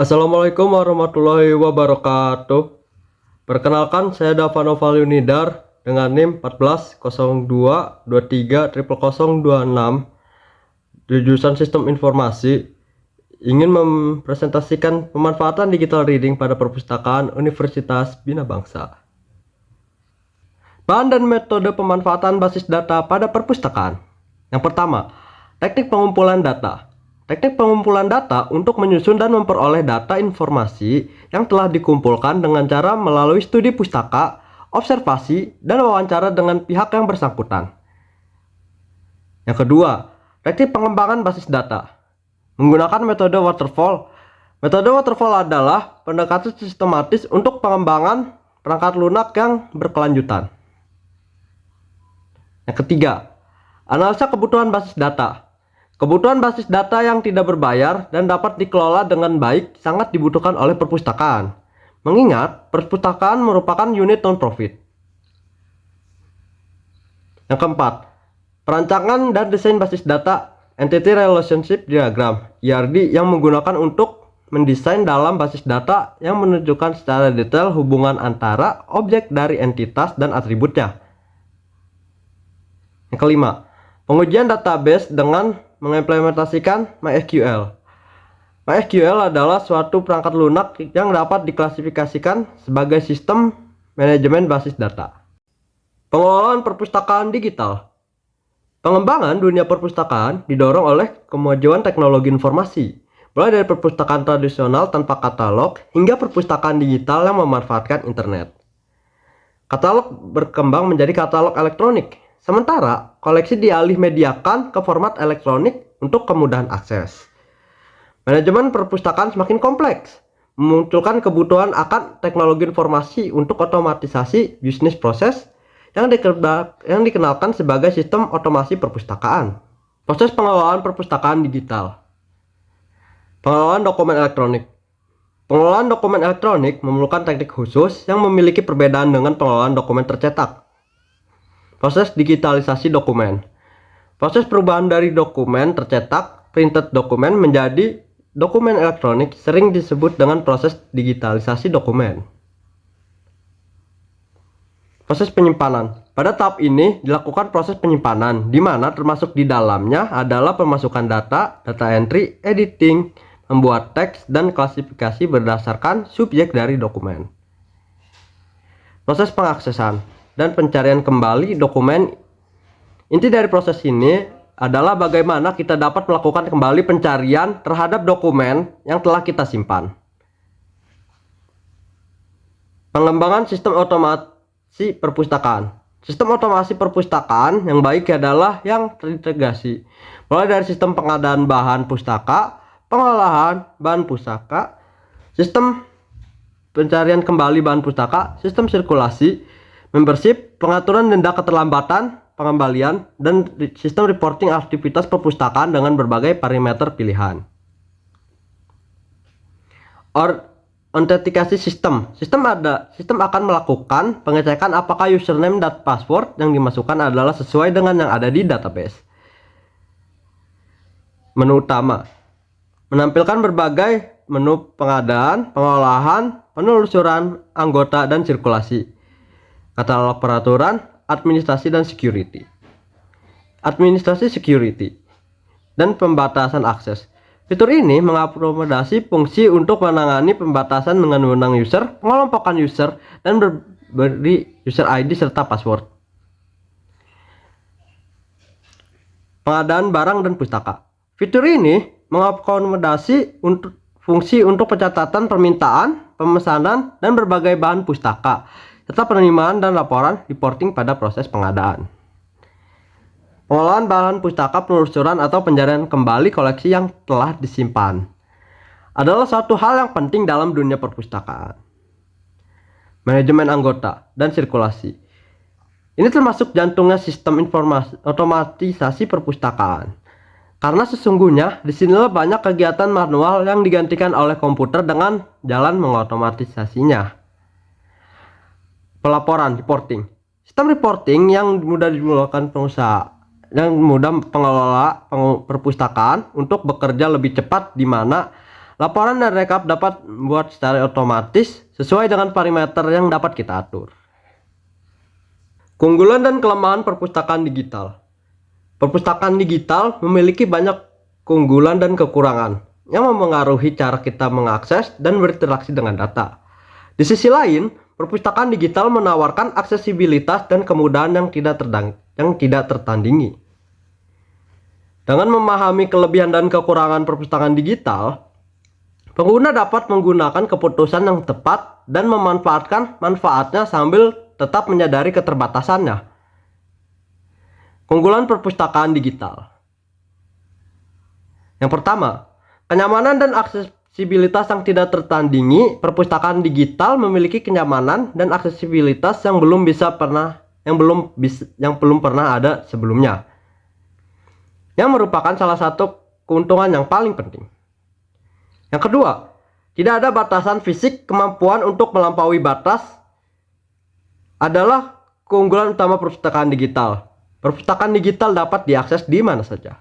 Assalamualaikum warahmatullahi wabarakatuh. Perkenalkan, saya Dava Noval Yunidar dengan NIM 1402230026 di jurusan Sistem Informasi, ingin mempresentasikan pemanfaatan digital reading pada perpustakaan Universitas Bina Bangsa. Bahan dan metode pemanfaatan basis data pada perpustakaan. Yang pertama, teknik pengumpulan data. Teknik pengumpulan data untuk menyusun dan memperoleh data informasi yang telah dikumpulkan dengan cara melalui studi pustaka, observasi, dan wawancara dengan pihak yang bersangkutan. Yang kedua, teknik pengembangan basis data. Menggunakan metode waterfall. Metode waterfall adalah pendekatan sistematis untuk pengembangan perangkat lunak yang berkelanjutan. Yang ketiga, analisa kebutuhan basis data. Kebutuhan basis data yang tidak berbayar dan dapat dikelola dengan baik sangat dibutuhkan oleh perpustakaan, mengingat perpustakaan merupakan unit non-profit. Yang keempat, perancangan dan desain basis data Entity Relationship Diagram (ERD) yang menggunakan untuk mendesain dalam basis data yang menunjukkan secara detail hubungan antara objek dari entitas dan atributnya. Yang kelima, pengujian database dengan mengimplementasikan MySQL. MySQL adalah suatu perangkat lunak yang dapat diklasifikasikan sebagai sistem manajemen basis data. Pengelolaan perpustakaan digital. Pengembangan dunia perpustakaan didorong oleh kemajuan teknologi informasi, mulai dari perpustakaan tradisional tanpa katalog hingga perpustakaan digital yang memanfaatkan internet. Katalog berkembang menjadi katalog elektronik. Sementara, koleksi dialih mediakan ke format elektronik untuk kemudahan akses. Manajemen perpustakaan semakin kompleks, memunculkan kebutuhan akan teknologi informasi untuk otomatisasi bisnis proses yang dikenalkan sebagai sistem otomasi perpustakaan. Proses pengelolaan perpustakaan digital. Pengelolaan dokumen elektronik. Pengelolaan dokumen elektronik memerlukan teknik khusus yang memiliki perbedaan dengan pengelolaan dokumen tercetak. Proses digitalisasi dokumen. Proses perubahan dari dokumen tercetak, printed dokumen menjadi dokumen elektronik sering disebut dengan proses digitalisasi dokumen. Proses penyimpanan. Pada tahap ini dilakukan proses penyimpanan, di mana termasuk di dalamnya adalah pemasukan data, data entry, editing, membuat teks, dan klasifikasi berdasarkan subjek dari dokumen. Proses pengaksesan dan pencarian kembali dokumen. Inti dari proses ini adalah bagaimana kita dapat melakukan kembali pencarian terhadap dokumen yang telah kita simpan. Pengembangan sistem otomasi perpustakaan. Sistem otomasi perpustakaan yang baik adalah yang terintegrasi, mulai dari sistem pengadaan bahan pustaka, pengolahan bahan pustaka, sistem pencarian kembali bahan pustaka, sistem sirkulasi, membership, pengaturan denda keterlambatan, pengembalian, dan sistem reporting aktivitas perpustakaan dengan berbagai parameter pilihan. Autentikasi sistem. Sistem akan melakukan pengecekan apakah username dan password yang dimasukkan adalah sesuai dengan yang ada di database. Menu utama. Menampilkan berbagai menu pengadaan, pengolahan, penelusuran, anggota, dan sirkulasi. Katalog peraturan, administrasi dan security. Administrasi security dan pembatasan akses. Fitur ini mengakomodasi fungsi untuk menangani pembatasan dengan wewenang user, pengelompokan user, dan beri user ID serta password. Pengadaan barang dan pustaka. Fitur ini mengakomodasi fungsi untuk pencatatan permintaan, pemesanan, dan berbagai bahan pustaka, serta penerimaan dan laporan reporting pada proses pengadaan. Pengolahan bahan pustaka, penelusuran atau pencarian kembali koleksi yang telah disimpan adalah suatu hal yang penting dalam dunia perpustakaan. Manajemen anggota dan sirkulasi. Ini termasuk jantungnya sistem informasi otomatisasi perpustakaan. Karena sesungguhnya disinilah banyak kegiatan manual yang digantikan oleh komputer dengan jalan mengotomatisasinya. Pelaporan, reporting. Sistem reporting yang mudah dimulakan pengusaha, yang mudah pengelola perpustakaan untuk bekerja lebih cepat, di mana Laporan dan rekap dapat dibuat secara otomatis sesuai dengan parameter yang dapat kita atur. Keunggulan dan kelemahan perpustakaan digital. Perpustakaan digital memiliki banyak keunggulan dan kekurangan yang memengaruhi cara kita mengakses dan berinteraksi dengan data. Di sisi lain, perpustakaan digital menawarkan aksesibilitas dan kemudahan yang tidak tertandingi. Dengan memahami kelebihan dan kekurangan perpustakaan digital, pengguna dapat menggunakan keputusan yang tepat dan memanfaatkan manfaatnya sambil tetap menyadari keterbatasannya. Keunggulan perpustakaan digital. Yang pertama, kenyamanan dan aksesibilitas yang tidak tertandingi. Perpustakaan digital memiliki kenyamanan dan aksesibilitas yang belum pernah ada sebelumnya, yang merupakan salah satu keuntungan yang paling penting. Yang kedua, tidak ada batasan fisik. Kemampuan untuk melampaui batas adalah keunggulan utama perpustakaan digital. Perpustakaan digital dapat diakses di mana saja.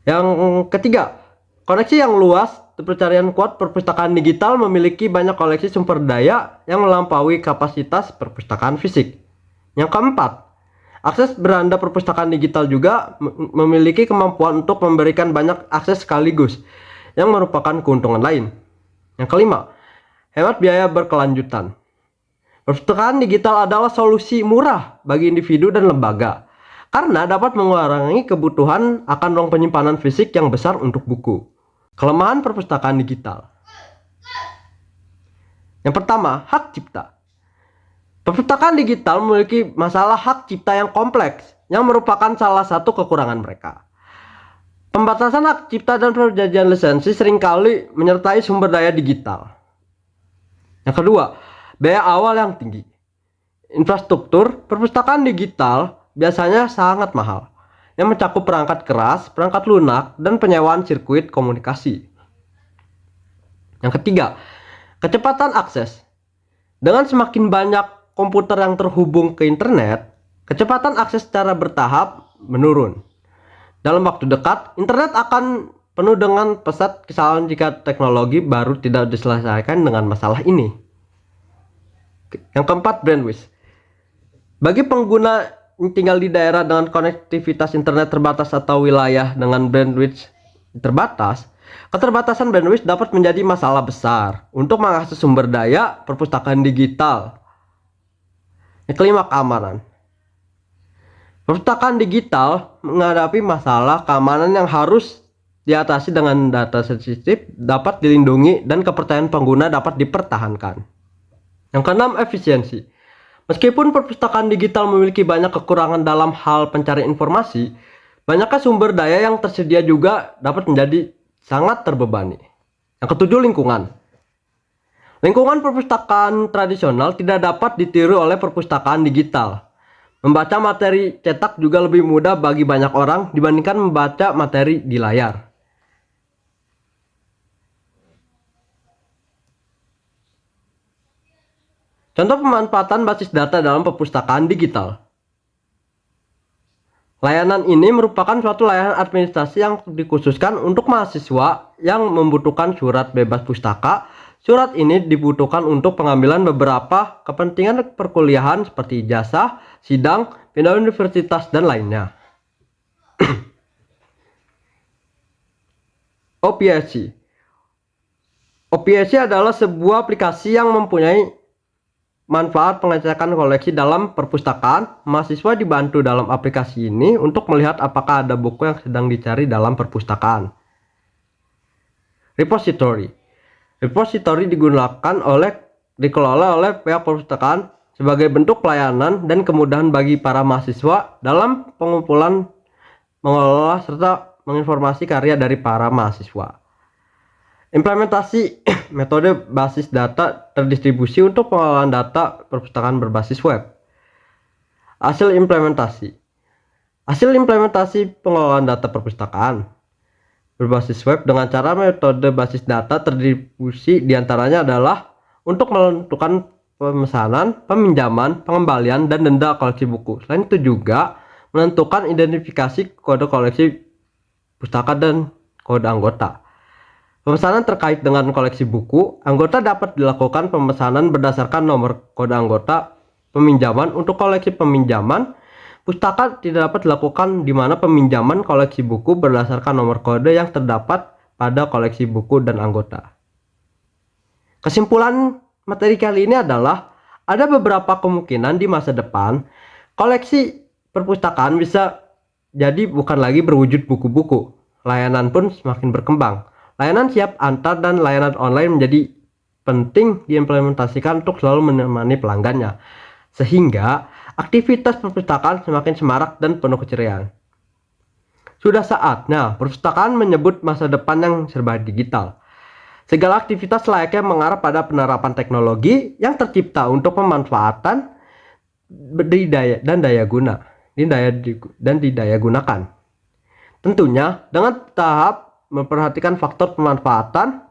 Yang ketiga, koneksi yang luas. Pencarian kuat. Perpustakaan digital memiliki banyak koleksi sumber daya yang melampaui kapasitas perpustakaan fisik. Yang keempat, akses beranda perpustakaan digital juga memiliki kemampuan untuk memberikan banyak akses sekaligus, yang merupakan keuntungan lain. Yang kelima, hemat biaya berkelanjutan. Perpustakaan digital adalah solusi murah bagi individu dan lembaga karena dapat mengurangi kebutuhan akan ruang penyimpanan fisik yang besar untuk buku. Kelemahan perpustakaan digital. Yang pertama, hak cipta. Perpustakaan digital memiliki masalah hak cipta yang kompleks, yang merupakan salah satu kekurangan mereka. Pembatasan hak cipta dan perjanjian lisensi seringkali menyertai sumber daya digital. Yang kedua, biaya awal yang tinggi. Infrastruktur perpustakaan digital biasanya sangat mahal, yang mencakup perangkat keras, perangkat lunak, dan penyewaan sirkuit komunikasi. Yang ketiga, kecepatan akses. Dengan semakin banyak komputer yang terhubung ke internet, kecepatan akses secara bertahap menurun. Dalam waktu dekat, internet akan penuh dengan pesat kesalahan jika teknologi baru tidak diselesaikan dengan masalah ini. Yang keempat, bandwidth. Bagi pengguna yang tinggal di daerah dengan konektivitas internet terbatas atau wilayah dengan bandwidth terbatas, keterbatasan bandwidth dapat menjadi masalah besar untuk mengakses sumber daya perpustakaan digital. Yang kelima, keamanan. Perpustakaan digital menghadapi masalah keamanan yang harus diatasi dengan data sensitif dapat dilindungi dan kepercayaan pengguna dapat dipertahankan. Yang keenam, efisiensi. Meskipun perpustakaan digital memiliki banyak kekurangan dalam hal pencarian informasi, banyaknya sumber daya yang tersedia juga dapat menjadi sangat terbebani. Yang ketujuh, lingkungan. Lingkungan perpustakaan tradisional tidak dapat ditiru oleh perpustakaan digital. Membaca materi cetak juga lebih mudah bagi banyak orang dibandingkan membaca materi di layar. Contoh pemanfaatan basis data dalam perpustakaan digital. Layanan ini merupakan suatu layanan administrasi yang dikhususkan untuk mahasiswa yang membutuhkan surat bebas pustaka. Surat ini dibutuhkan untuk pengambilan beberapa kepentingan perkuliahan seperti ijazah, sidang, pindah universitas, dan lainnya. OPSC. OPSC adalah sebuah aplikasi yang mempunyai manfaat pengecekan koleksi dalam perpustakaan. Mahasiswa dibantu dalam aplikasi ini untuk melihat apakah ada buku yang sedang dicari dalam perpustakaan. Repository. Repository dikelola oleh pihak perpustakaan sebagai bentuk pelayanan dan kemudahan bagi para mahasiswa dalam pengumpulan, mengelola, serta menginformasi karya dari para mahasiswa. Implementasi metode basis data terdistribusi untuk pengelolaan data perpustakaan berbasis web. Hasil implementasi. Hasil implementasi pengelolaan data perpustakaan berbasis web dengan cara metode basis data terdistribusi diantaranya adalah untuk menentukan pemesanan, peminjaman, pengembalian, dan denda koleksi buku. Selain itu juga menentukan identifikasi kode koleksi pustaka dan kode anggota. Pemesanan terkait dengan koleksi buku, anggota dapat dilakukan pemesanan berdasarkan nomor kode anggota peminjaman. Untuk koleksi peminjaman, pustaka tidak dapat dilakukan di mana peminjaman koleksi buku berdasarkan nomor kode yang terdapat pada koleksi buku dan anggota. Kesimpulan materi kali ini adalah ada beberapa kemungkinan di masa depan koleksi perpustakaan bisa jadi bukan lagi berwujud buku-buku. Layanan pun semakin berkembang. Layanan siap antar dan layanan online menjadi penting diimplementasikan untuk selalu menemani pelanggannya, sehingga aktivitas perpustakaan semakin semarak dan penuh keceriaan. Sudah saatnya perpustakaan menyebut masa depan yang serba digital. Segala aktivitas layaknya mengarah pada penerapan teknologi yang tercipta untuk pemanfaatan daya gunakan. Tentunya dengan tahap memperhatikan faktor pemanfaatan,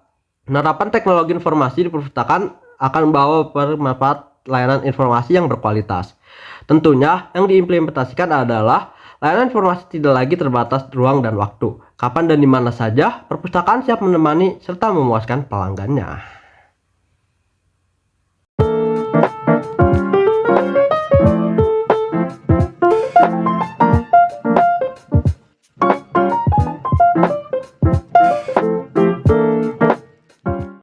penerapan teknologi informasi di perpustakaan akan membawa bermanfaat layanan informasi yang berkualitas. Tentunya yang diimplementasikan adalah layanan informasi tidak lagi terbatas ruang dan waktu. Kapan dan di mana saja, perpustakaan siap menemani serta memuaskan pelanggannya.